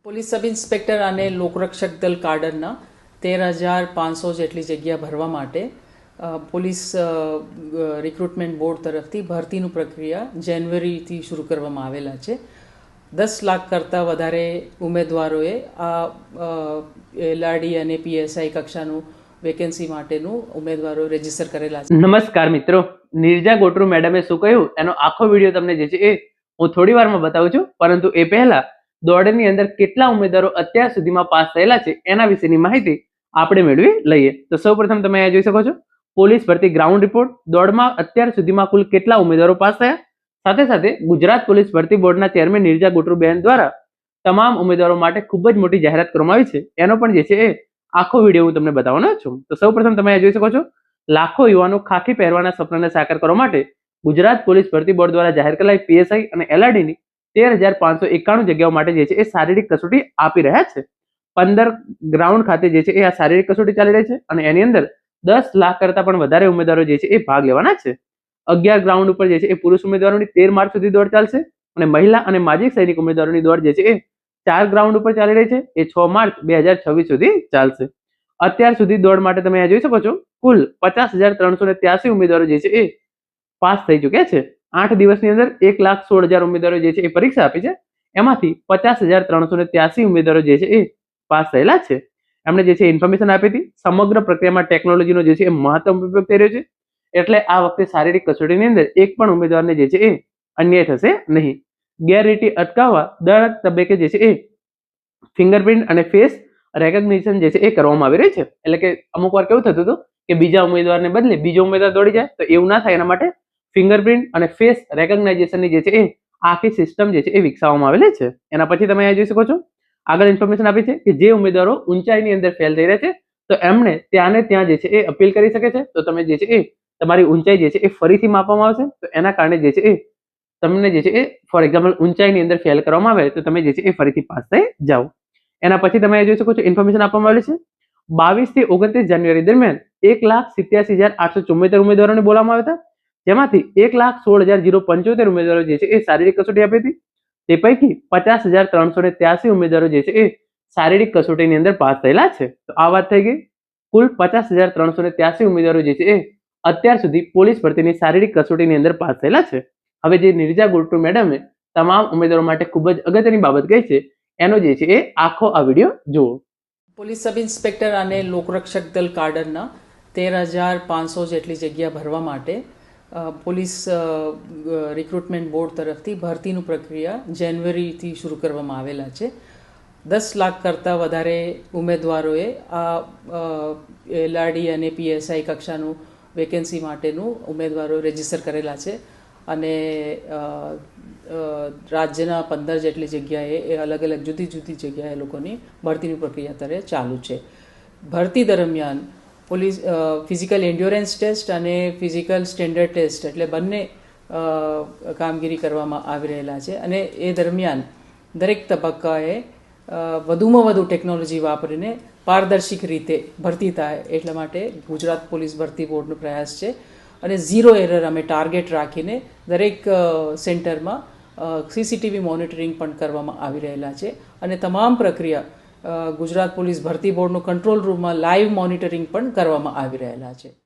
Police sub inspector અને લોકરક્ષક દળ કાડરના 13,500 જેટલી જગ્યા ભરવા માટે પોલીસ રિક્રુટમેન્ટ બોર્ડ તરફથી ભરતીનું પ્રક્રિયા જાન્યુઆરીથી શરૂ કરવામાં આવેલા છે. 10 લાખ કરતાં વધારે ઉમેદવારોએ આ એલઆરડી અને પીએસઆઈ કક્ષાનું વેકેન્સી માટેનું ઉમેદવારો રજીસ્ટર કરેલા છે. નમસ્કાર મિત્રો, નિર્જા ગોટરુ મેડમે શું કહ્યું એનો આખો વિડીયો તમને જે છે એ હું થોડી વારમાં બતાવું છું. પરંતુ એ પહેલા દોડની અંદર કેટલા ઉમેદવારો અત્યાર સુધીમાં પાસ થયેલા છે એના વિશેની માહિતી આપણે મેળવી લઈએ. તો સૌપ્રથમ તમે અહીંયા જોઈ શકો છો પોલીસ ભરતી ગ્રાઉન્ડ રિપોર્ટ. દોડમાં અત્યાર સુધીમાં કુલ કેટલા ઉમેદવારો પાસ થયા, સાથે સાથે ગુજરાત પોલીસ ભરતી બોર્ડના ચેરમેન નિર્જા ગોટરુ બેન દ્વારા તમામ ઉમેદવારો માટે ખૂબ જ મોટી જાહેરાત કરવામાં આવી છે એનો પણ જે છે એ આખો વિડીયો હું તમને બતાવવાનો છું. તો સૌપ્રથમ તમે અહીંયા જોઈ શકો છો લાખો યુવાનો ખાખી પહેરવાના સપનાને સાકાર કરવા માટે ગુજરાત પોલીસ ભરતી બોર્ડ દ્વારા જાહેર કરાયેલી પીએસઆઈ અને એલઆરડીની 13,591 જગ્યાઓ માટે જે છે એ શારીરિક કસોટી આપી રહ્યા છે. 15 ગ્રાઉન્ડ ખાતે જે છે એ આ શારીરિક કસોટી ચાલી રહી છે અને એની અંદર 10 લાખ કરતા પણ વધારે ઉમેદવારો જે છે એ ભાગ લેવાના છે. 11 ગ્રાઉન્ડ ઉપર જે છે એ પુરુષ ઉમેદવારોની 13 માર્ચ સુધી દોડ ચાલશે અને મહિલા અને માજી સૈનિક ઉમેદવારોની દોડ જે છે એ 4 ગ્રાઉન્ડ ઉપર ચાલી રહી છે. એ 6 માર્ચ 2026 સુધી ચાલશે. અત્યાર સુધી દોડ માટે તમે અહીંયા જોઈ શકો છો કુલ 50,383 ઉમેદવારો જે છે એ પાસ થઈ ચુક્યા છે. 8 દિવસની અંદર 1,16,000 ઉમેદવારો જે છે એ પરીક્ષા આપી છે. એમાંથી 50,383 ઉમેદવારો જે છે એ પાસ થયેલા છે. એમણે જે છે ઇન્ફોર્મેશન આપી હતી. સમગ્ર પ્રક્રિયામાં ટેકનોલોજીનો જે છે એ મહત્તમ ઉપયોગ થઈ રહ્યો છે, એટલે આ વખતે શારીરિક કસોટીની અંદર એક પણ ઉમેદવારને જે છે એ અન્યાય થશે નહીં. ગેરરીતિ અટકાવવા દર તબક્કે જે છે એ ફિંગરપ્રિન્ટ અને ફેસ રેકગ્નિશન જે છે એ કરવામાં આવી રહી છે. એટલે કે અમુક વાર કેવું થતું હતું કે બીજા ઉમેદવારને બદલે બીજો ઉમેદવાર દોડી જાય, તો એવું ના થાય એના માટે ફિંગરપ્રિન્ટ અને ફેસ રેકગ્નાઇઝેશનની જે છે એ આખી સિસ્ટમ જે છે એ વિકસાવવામાં આવેલી છે. એના પછી તમે અહીંયા જોઈ શકો છો આગળ ઇન્ફોર્મેશન આપી છે કે જે ઉમેદવારો ઊંચાઈની અંદર ફેલ થઈ રહ્યા છે તો એમણે ત્યાં જે છે એ અપીલ કરી શકે છે. તો તમે જે છે એ તમારી ઊંચાઈ જે છે એ ફરીથી માપવામાં આવશે. તો એના કારણે જે છે એ તમને જે છે એ ફોર એક્ઝામ્પલ ઊંચાઈની અંદર ફેલ કરવામાં આવે તો તમે જે છે એ ફરીથી પાસ થઈ જાઓ. એના પછી તમે જોઈ શકો છો ઇન્ફોર્મેશન આપવામાં આવેલી છે 22 થી 29 જાન્યુઆરી દરમિયાન 1,87,874 ઉમેદવારોને બોલાવવામાં આવ્યા હતા, જેમાંથી 1,16,075 ઉમેદવારો જે છે એ શારીરિક કસોટી આપી હતી. તે પૈકી 50,383 ઉમેદવારો જે છે એ શારીરિક કસોટીની અંદર પાસ થયેલા છે. તો આ વાત થઈ ગઈ. કુલ 50,383 ઉમેદવારો જે છે એ અત્યાર સુધી પોલીસ ભરતીની શારીરિક કસોટીની અંદર પાસ થયેલા છે. હવે જે નિર્જા ગોટરુ મેડમે તમામ ઉમેદવારો માટે ખૂબ જ અગત્યની બાબત કહી છે એનો જે છે એ આખો આ વિડીયો જુઓ. પોલીસ સબ ઇન્સ્પેક્ટર અને લોકરક્ષક દળ કાડરના 13,500 જેટલી જગ્યા ભરવા માટે પોલીસ રિક્રુટમેન્ટ બોર્ડ તરફથી ભરતીનું પ્રક્રિયા જાન્યુઆરીથી શરૂ કરવામાં આવેલા છે. 10 લાખ કરતાં વધારે ઉમેદવારોએ આ એલઆરડી અને પીએસઆઈ કક્ષાનું વેકેન્સી માટેનું ઉમેદવારો રજીસ્ટર કરેલા છે અને રાજ્યના 15 જેટલી જગ્યાએ એ અલગ અલગ જુદી જુદી જગ્યાએ લોકોની ભરતીની પ્રક્રિયા અત્યારે ચાલુ છે. ભરતી દરમિયાન પોલીસ ફિઝિકલ એન્ડ્યોરન્સ ટેસ્ટ અને ફિઝિકલ સ્ટેન્ડર્ડ ટેસ્ટ એટલે બંને કામગીરી કરવામાં આવી રહેલા છે અને એ દરમિયાન દરેક તબક્કાએ વધુમાં વધુ ટેકનોલોજી વાપરીને પારદર્શક રીતે ભરતી થાય એટલા માટે ગુજરાત પોલીસ ભરતી બોર્ડનો પ્રયાસ છે અને 0 એરર અમે ટાર્ગેટ રાખીને દરેક સેન્ટરમાં સીસીટીવી મોનિટરિંગ પણ કરવામાં આવી રહેલા છે અને તમામ પ્રક્રિયા ગુજરાત પોલીસ ભરતી બોર્ડનો કંટ્રોલ રૂમમાં લાઈવ મોનિટરિંગ પણ કરવામાં આવી રહેલા છે.